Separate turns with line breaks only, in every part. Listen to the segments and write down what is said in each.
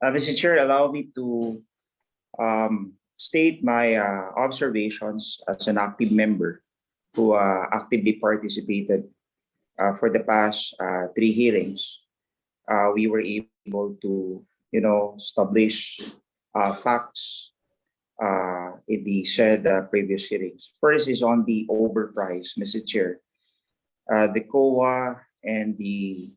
Mr. Chair, allow me to state my observations as an active member who actively participated for the past 3 hearings. We were able to, establish facts in the said previous hearings. First is on the overprice, Mr. Chair. The COA and the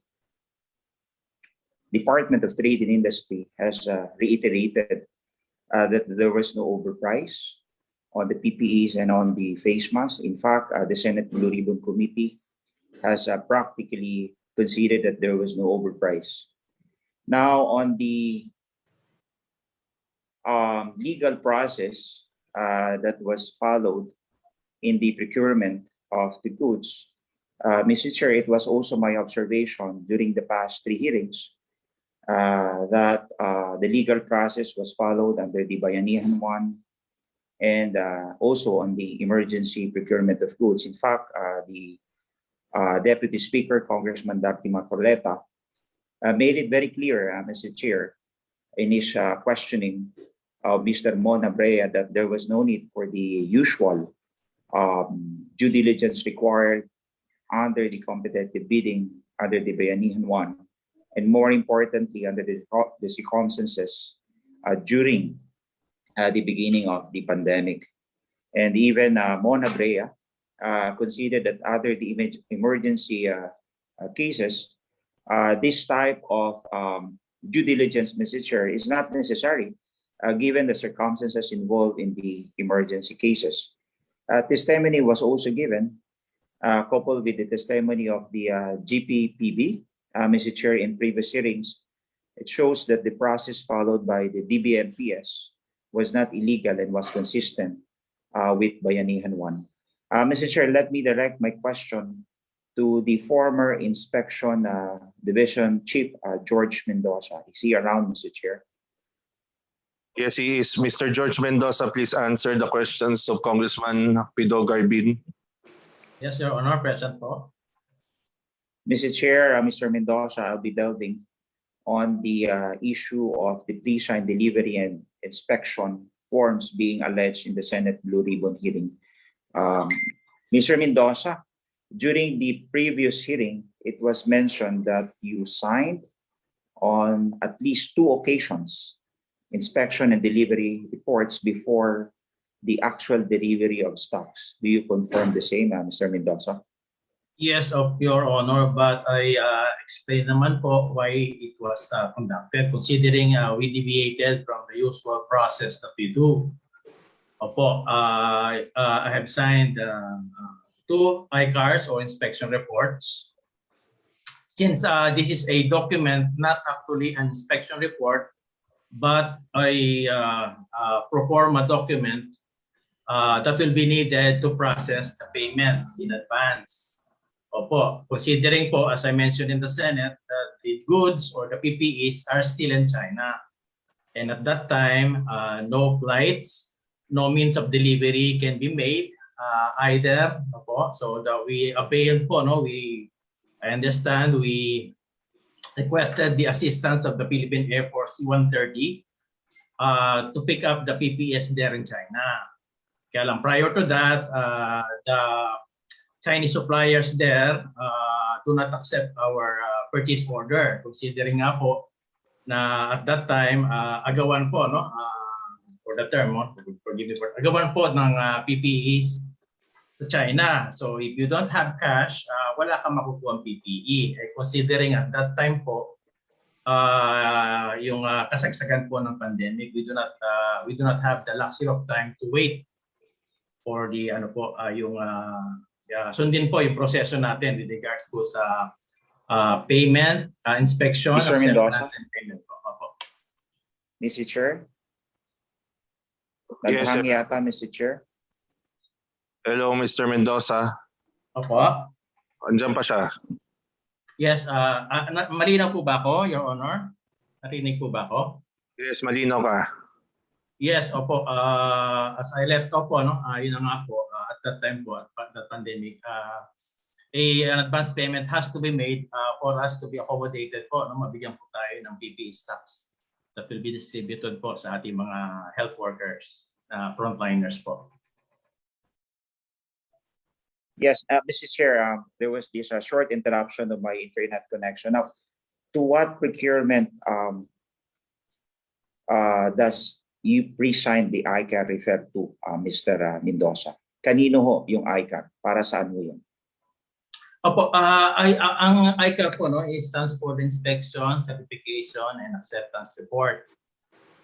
Department of Trade and Industry has reiterated that there was no overprice on the PPEs and on the face masks. In fact, the Senate Blue Ribbon Committee has practically conceded that there was no overprice. Now, on the legal process that was followed in the procurement of the goods, Mr. Chair, it was also my observation during the past 3 hearings that the legal process was followed under the Bayanihan 1 and also on the emergency procurement of goods. In fact, the Deputy Speaker, Congressman Dapti Macorleta, made it very clear, Mr. Chair, in his questioning of Mr. Mona Brea that there was no need for the usual due diligence required under the competitive bidding under the Bayanihan 1, and more importantly, under the circumstances during the beginning of the pandemic. And even Mona Brea considered that under the emergency cases, this type of due diligence, Mr. Chair, is not necessary given the circumstances involved in the emergency cases. Testimony was also given, coupled with the testimony of the GPPB, Mr. Chair, in previous hearings. It shows that the process followed by the DBMPS was not illegal and was consistent with Bayanihan 1. Mr. Chair, let me direct my question to the former Inspection Division Chief, George Mendoza. Is he around, Mr. Chair?
Yes, he is. Mr. George Mendoza, please answer the questions of Congressman Pido Garbin.
Yes, Your Honor, present po.
Mr. Chair, Mr. Mendoza, I'll be delving on the issue of the pre-signed delivery and inspection forms being alleged in the Senate Blue Ribbon hearing. Mr. Mendoza, during the previous hearing, it was mentioned that you signed on at least 2 occasions inspection and delivery reports before the actual delivery of stocks. Do you confirm the same, Mr. Mendoza?
Yes, of Your Honor, but I explain naman po why it was conducted, considering we deviated from the usual process that we do. Opo, I have signed 2 ICARs or inspection reports. Since this is a document, not actually an inspection report, but a pro forma document that will be needed to process the payment in advance. Opo, considering po, as I mentioned in the Senate, that the goods or the PPEs are still in China. And at that time, no flights, no means of delivery can be made either. Opo, so that we availed po, no? I understand we requested the assistance of the Philippine Air Force C-130 to pick up the PPEs there in China. Kaya lang, prior to that, the Chinese suppliers there do not accept our purchase order, considering nga po na at that time, agawan po, no? For the term, forgive me for agawan po ng PPEs sa China. So if you don't have cash, wala kang makukuha ang PPE. Considering at that time po, yung kasagsagan po ng pandemic, we do not have the luxury of time to wait for the sundin po yung proseso natin with regards po sa payment, inspection,
Mr.
acceptance, and payment po.
Mr. Chair?
Yes,
Naghang yata, Mr. Chair.
Hello, Mr. Mendoza.
Opo.
Andiyan pa siya.
Yes, malinaw po ba ako, Your Honor? Narinig po ba ako?
Yes, malinaw ka.
Yes, opo. As I left off po, no? Yun na nga po, at that time po, at the pandemic, an advance payment has to be made for us to be accommodated po, no? Mabigyan po tayo ng PPE stocks. that will be distributed po sa ating mga health workers, frontliners po.
Yes, Mr. Chair, there was this short interruption of my internet connection. Now, to what procurement does you pre-sign the ICAR refer to, Mr. Mendoza? Kanino ho yung ICAR? Para saan ho yun?
Opo, ang ICAR po stands for Inspection, Certification, and Acceptance Report.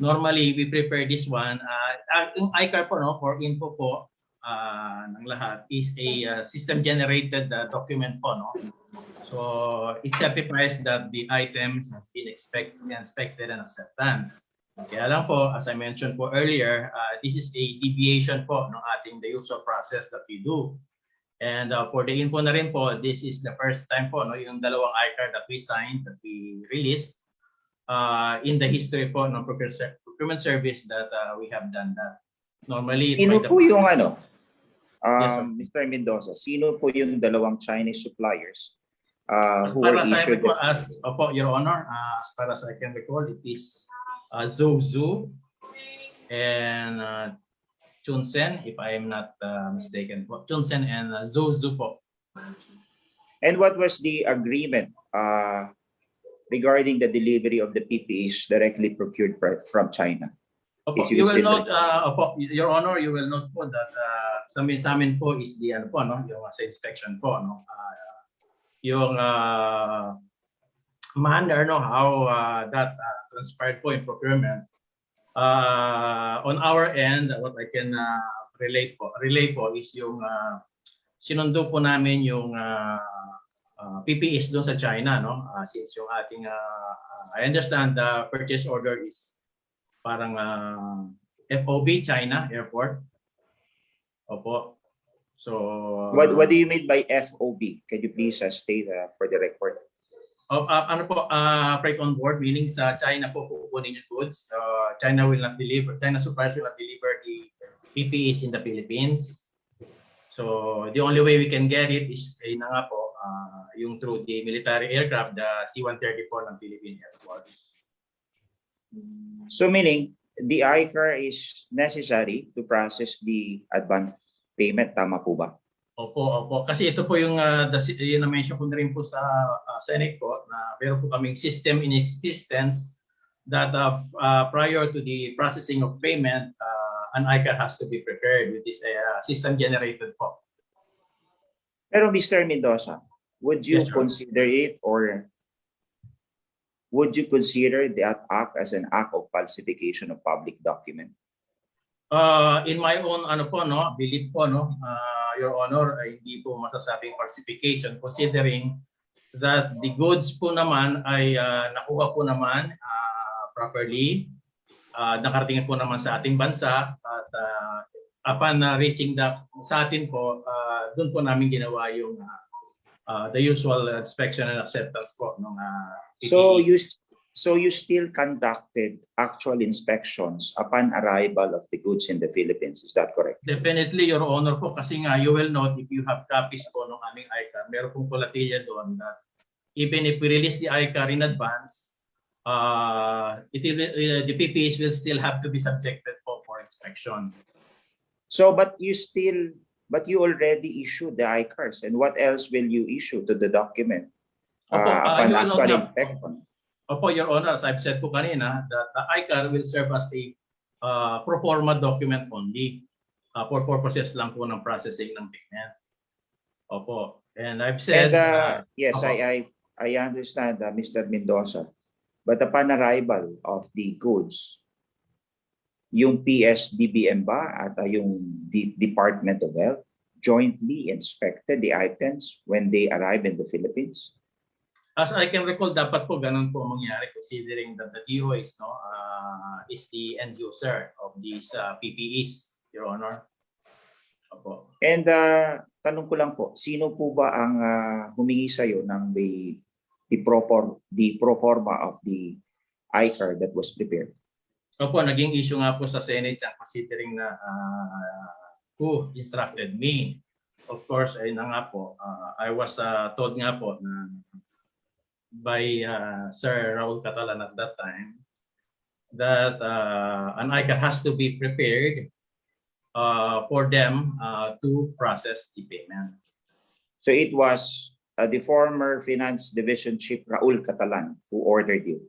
Normally, we prepare this one. Yung ICAR po, for info po ng lahat, is a system-generated document po. So, it certifies that the items has been inspected and acceptance. Kaya lang po, as I mentioned po earlier, this is a deviation po ng ating the usual process that we do. And for the info na rin po, this is the first time po, yung dalawang ICAR that we signed, that we released in the history po ng procurement service that we have done that. Normally,
sino po yung
Yes,
Mr. Mendoza, sino po yung dalawang Chinese suppliers who
far
were
as I
issued?
recall, opo, Your Honor, as far as I can recall, it is Zhou and Chunsen, if I am not mistaken. Chunsen and Zhou po.
And what was the agreement regarding the delivery of the PPEs directly procured from China?
Opo, you will note, opo, Your Honor, you will note po that sa amin po is the yung sa inspection po, yung manner how that transpired po in procurement. On our end, what I can relate po is yung sinundo po namin yung PPEs doon sa China, since yung ating I understand the purchase order is parang FOB China Airport. Opo. So
what do you mean by FOB? Can you please state for the record?
Ano po, freight on board, meaning sa China po kukunin yung goods. China suppliers will not deliver the PPEs in the Philippines. So the only way we can get it is yung through the military aircraft, the C-130 po ng Philippine Air Force.
So meaning, the ICAR is necessary to process the advance payment, tama po ba?
Opo. Kasi ito po yung na-mention ko na rin po sa Senate po na meron po kaming system in existence that prior to the processing of payment, an ICAR has to be prepared with this system generated po.
Pero Mr. Mendoza, would you
Yes, sir.
consider it, or would you consider that act as an act of falsification of public document?
In my own belief po, Your Honor, ay hindi po masasabing falsification considering that the goods po naman ay nakuha po naman properly, nakarating po naman sa ating bansa at upon reaching sa atin po, doon po namin ginawa yung the usual inspection and acceptance po ng PPE.
So you still conducted actual inspections upon arrival of the goods in the Philippines, is that correct?
Definitely, Your Honor po, kasi nga you will note if you have copies po ng aming ICAR, meron pong palatilya doon that even if we release the ICAR in advance, the PPEs will still have to be subjected for inspection.
So, but you already issued the ICARs, and what else will you issue to the document upon actual inspection?
Opo, Your Honor, as I've said po kanina, that the ICAR will serve as a pro forma document only for purposes lang po ng processing ng payment. Opo. And I've said...
yes, I understand, Mr. Mendoza. But upon arrival of the goods, yung PS-DBM ba at yung Department of Health jointly inspected the items when they arrive in the Philippines?
As I can recall, dapat po ganun po mangyari considering that the DOH is the end user of these PPEs, Your Honor. Opo.
And tanong ko lang po, sino po ba ang humingi sa iyo ng the pro forma of the ICAR that was prepared?
Opo, naging issue nga po sa Senate yan considering na who instructed me. Of course, ay na nga po, I was told nga po na by Sir Raul Catalan at that time that an ICAR has to be prepared for them to process the payment.
So it was the former Finance Division Chief Raul Catalan who ordered you.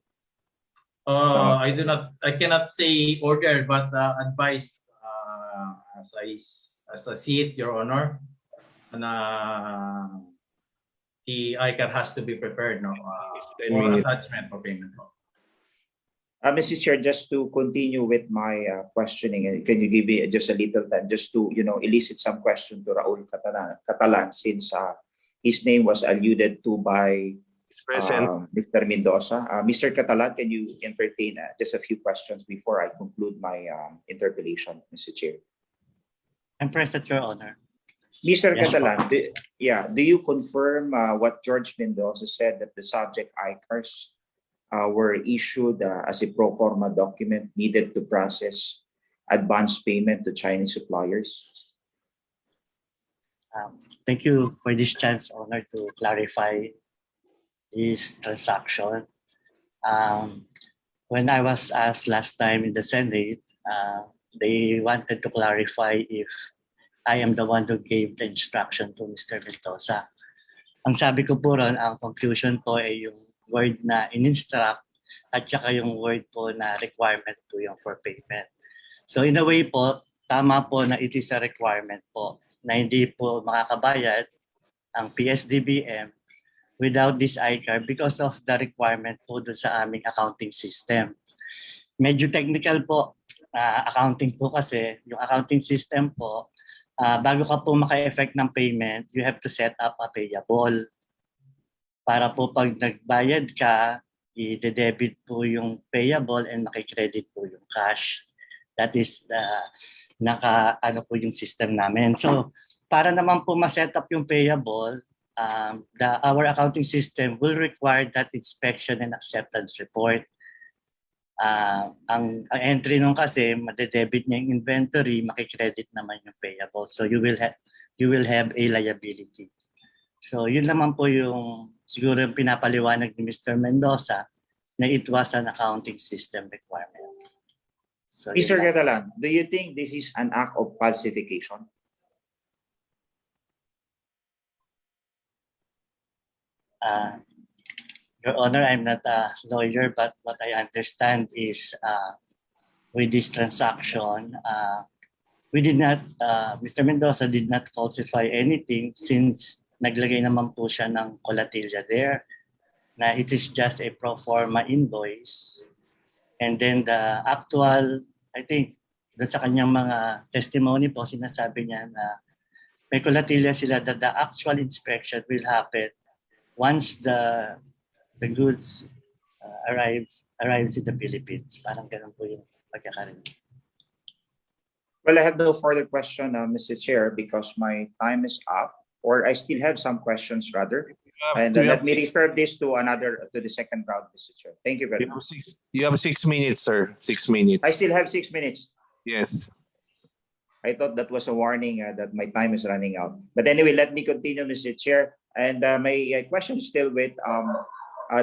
I cannot say order, but advised as I see it, Your Honor, and the ICAR has to be prepared, no, for attachment for payment.
Mr. Chair, just to continue with my questioning, can you give me just a little time just to elicit some question to Raul Catalan since his name was alluded to by Mr. Mendoza. Mr. Catalan, can you entertain just a few questions before I conclude my interpellation, Mr. Chair?
I'm present, Your Honor.
Mr.
Yes,
Catalan, do you confirm what George Mendoza said, that the subject ICARs were issued as a pro forma document needed to process advance payment to Chinese suppliers?
Thank you for this chance, Honor, to clarify this transaction. When I was asked last time in the Senate, they wanted to clarify if I am the one who gave the instruction to Mr. Mendoza. Ang sabi ko po ron, ang conclusion po ay yung word na in-instruct at saka yung word po na requirement po yung for payment. So in a way po, tama po na it is a requirement po na hindi po makakabayad ang PS-DBM without this ICAR because of the requirement po dun sa aming accounting system. Medyo technical po, accounting po kasi, yung accounting system po, bago ka po maka-effect ng payment, you have to set up a payable. Para po pag nagbayad ka, i-debit po yung payable and makikredit po yung cash. That is ano po yung system namin. So para naman po ma-set up yung payable, our accounting system will require that inspection and acceptance report. Ang entry nung kasi, madedebit niya yung inventory, makikredit naman yung payable. So you will have a liability. So yun naman po yung siguro yung pinapaliwanag ni Mr. Mendoza na it was an accounting system requirement. So,
Mr. Catalan, do you think this is an act of falsification?
Your Honor, I'm not a lawyer, but what I understand is with this transaction, Mr. Mendoza did not falsify anything since naglagay naman po siya ng collateral there na it is just a pro forma invoice. And then the actual, I think, doon sa kanyang mga testimony po, sinasabi niya na may collateral sila that the actual inspection will happen once the goods arrives in the Philippines. Parang ganun po yung pagkakarinig.
Well, I have no further question, Mr. Chair, because my time is up. Or I still have some questions rather. And let me refer this to the second round, Mr. Chair. Thank you very much.
You have 6 minutes, sir. 6 minutes.
I still have 6 minutes.
Yes.
I thought that was a warning that my time is running out. But anyway, let me continue, Mr. Chair. And my question is still with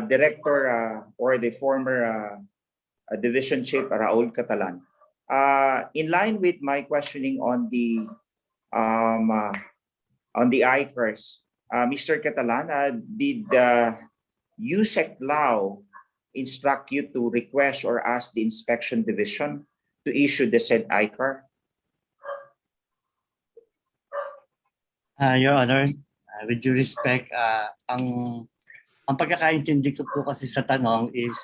Director or the former Division Chief Raul Catalan. In line with my questioning on the ICARs, Mr. Catalan, did USEC law instruct you to request or ask the inspection division to issue the said ICAR?
Your Honor, with due respect, ang pagkakaintindi ko po kasi sa tanong is,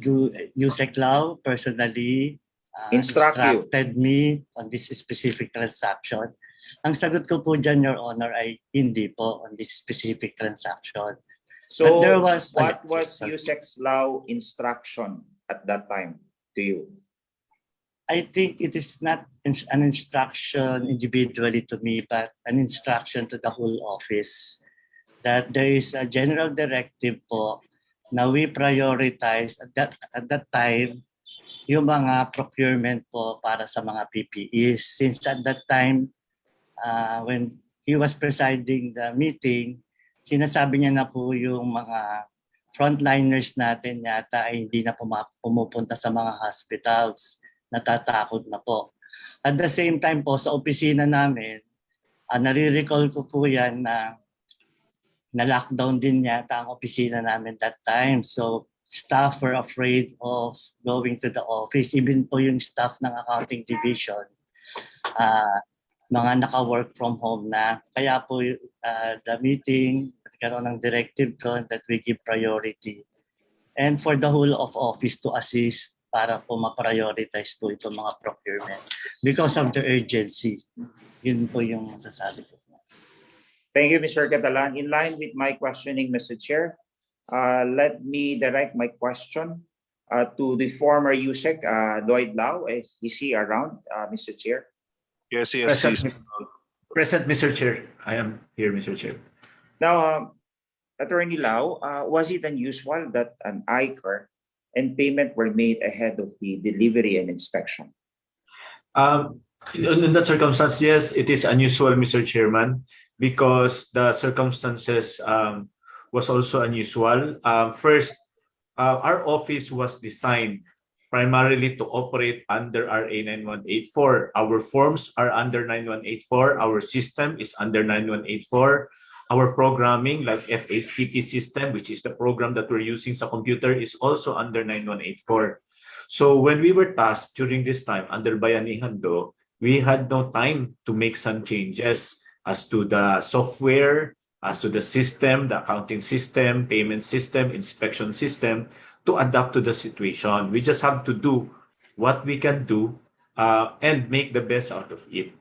do USEC law personally instructed me on this specific transaction? Ang sagot ko po dyan, Your Honor, ay hindi po on this specific transaction.
So what was USEC's law instruction at that time to you?
I think it is not an instruction individually to me, but an instruction to the whole office that there is a general directive po na we prioritize at that time yung mga procurement po para sa mga PPEs. Since at that time, when he was presiding the meeting, sinasabi niya na po yung mga frontliners natin yata ay hindi na pumupunta sa mga hospitals. Natatakot na po. At the same time po, sa opisina namin, nare-recall ko po yan na na-lockdown din yata ang opisina namin that time. So staff were afraid of going to the office. Even po yung staff ng accounting division, mga naka-work from home na. Kaya po the meeting, nagkaroon ng directive doon that we give priority. And for the whole of office to assist para po ma-prioritize po itong mga procurement because of the urgency. Yun po yung masasabi ko.
Thank you, Mr. Catalan. In line with my questioning, Mr. Chair, let me direct my question to the former USEC, Lloyd Lau. Is he around, Mr. Chair?
Yes,
Present,
he's-
Present, Mr. Chair. I am here, Mr. Chair.
Now, Attorney Lau, was it unusual that an ICAR and payment were made ahead of the delivery and inspection?
In that circumstance, yes, it is unusual, Mr. Chairman, because the circumstances was also unusual. First, our office was designed primarily to operate under RA 9184. Our forms are under 9184. Our system is under 9184. Our programming, like FACP system, which is the program that we're using sa computer, is also under 9184. So when we were tasked during this time under Bayanihan Law, we had no time to make some changes as to the software, as to the system, the accounting system, payment system, inspection system, to adapt to the situation. We just have to do what we can do and make the best out of it.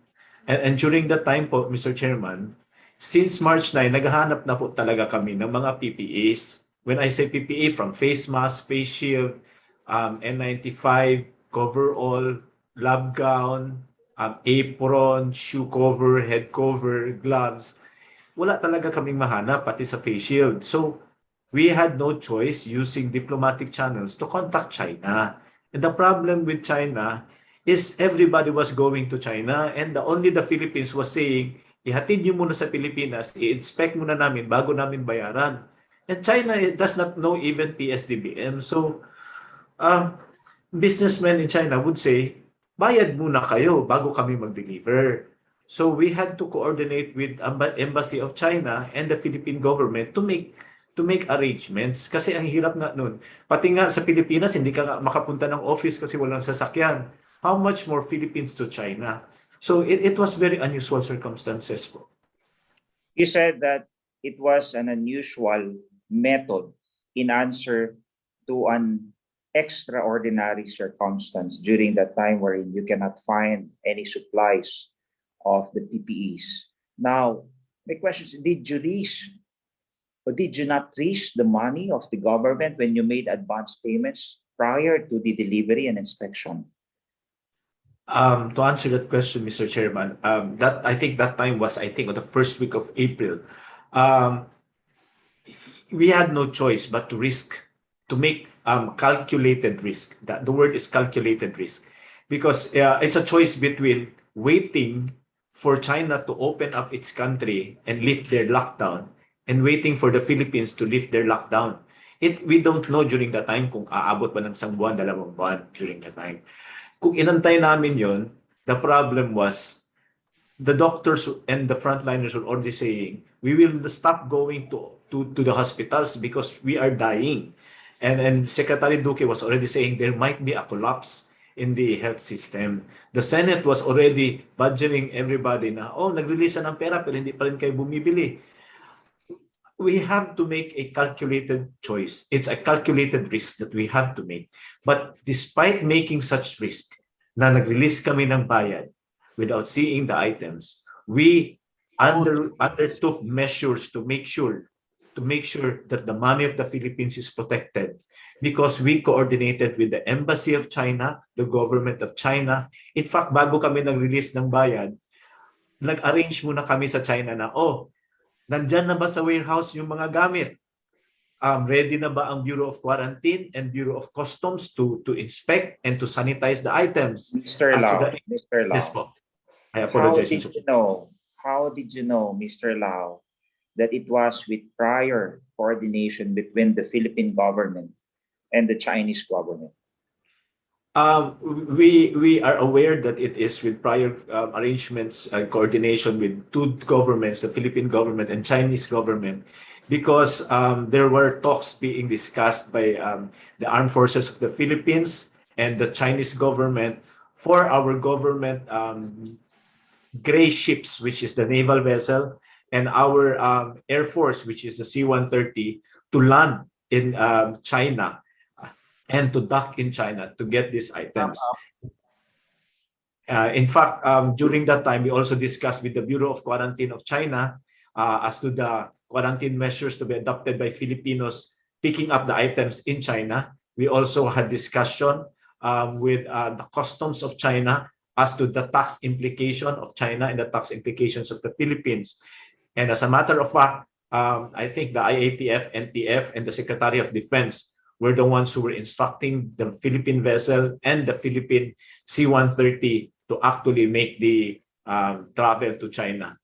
And during that time po, Mr. Chairman, since March 9, naghahanap na po talaga kami ng mga PPEs. When I say PPE, from face mask, face shield, N95, coverall, lab gown, apron, shoe cover, head cover, gloves. Wala talaga kaming mahanap, pati sa face shield. So, we had no choice using diplomatic channels to contact China. And the problem with China is everybody was going to China and only the Philippines was saying, ihatid nyo muna sa Pilipinas, i-inspect muna namin bago namin bayaran. And China does not know even PS-DBM. So, businessmen in China would say, bayad muna kayo bago kami mag-deliver. So we had to coordinate with Embassy of China and the Philippine government to make arrangements. Kasi ang hirap nga nun. Pati nga sa Pilipinas, hindi ka nga makapunta ng office kasi walang sasakyan. How much more Philippines to China? So it was very unusual circumstances po.
You said that it was an unusual method in answer to an extraordinary circumstance during that time wherein you cannot find any supplies of the PPEs. Now, my question is, did you not reach the money of the government when you made advance payments prior to the delivery and inspection?
To answer that question, Mr. Chairman, that I think that time was, on the first week of April. We had no choice but to make calculated risk. The word is calculated risk, because it's a choice between waiting for China to open up its country and lift their lockdown and waiting for the Philippines to lift their lockdown. We don't know during that time kung aabot ba ng isang buwan, 2 buwan during that time. Kung inantay namin yon, the problem was the doctors and the frontliners were already saying, we will stop going to the hospitals because we are dying. And Secretary Duque was already saying there might be a collapse in the health system. The Senate was already budgeting everybody na, nag-release ng pera pero hindi pa rin kayo bumibili. We have to make a calculated choice. It's a calculated risk that we have to make. But despite making such risk, na nag-release kami ng bayad without seeing the items, we undertook measures to make sure that the money of the Philippines is protected, because we coordinated with the Embassy of China, the government of China. In fact, bago kami nag-release ng bayad, nag-arrange muna kami sa China na, nandyan na ba sa warehouse yung mga gamit? Ready na ba ang Bureau of Quarantine and Bureau of Customs to inspect and to sanitize the items?
Mr. Lau,
Yes po. I apologize.
How did you know, Mr. Lau, that it was with prior coordination between the Philippine government and the Chinese government?
We are aware that it is with prior arrangements and coordination with two governments, the Philippine government and Chinese government, because there were talks being discussed by the armed forces of the Philippines and the Chinese government for our government gray ships, which is the naval vessel, and our Air Force, which is the C-130, to land in China and to dock in China to get these items. In fact, during that time, we also discussed with the Bureau of Quarantine of China as to the quarantine measures to be adopted by Filipinos picking up the items in China. We also had discussion with the customs of China as to the tax implication of China and the tax implications of the Philippines. And as a matter of fact, I think the IATF, NTF, and the Secretary of Defense were the ones who were instructing the Philippine vessel and the Philippine C-130 to actually make the travel to China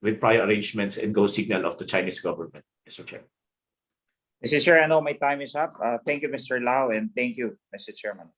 with prior arrangements and go signal of the Chinese government, Mr. Chair.
Mr. Chair, I know my time is up. Thank you, Mr. Lau, and thank you, Mr. Chairman.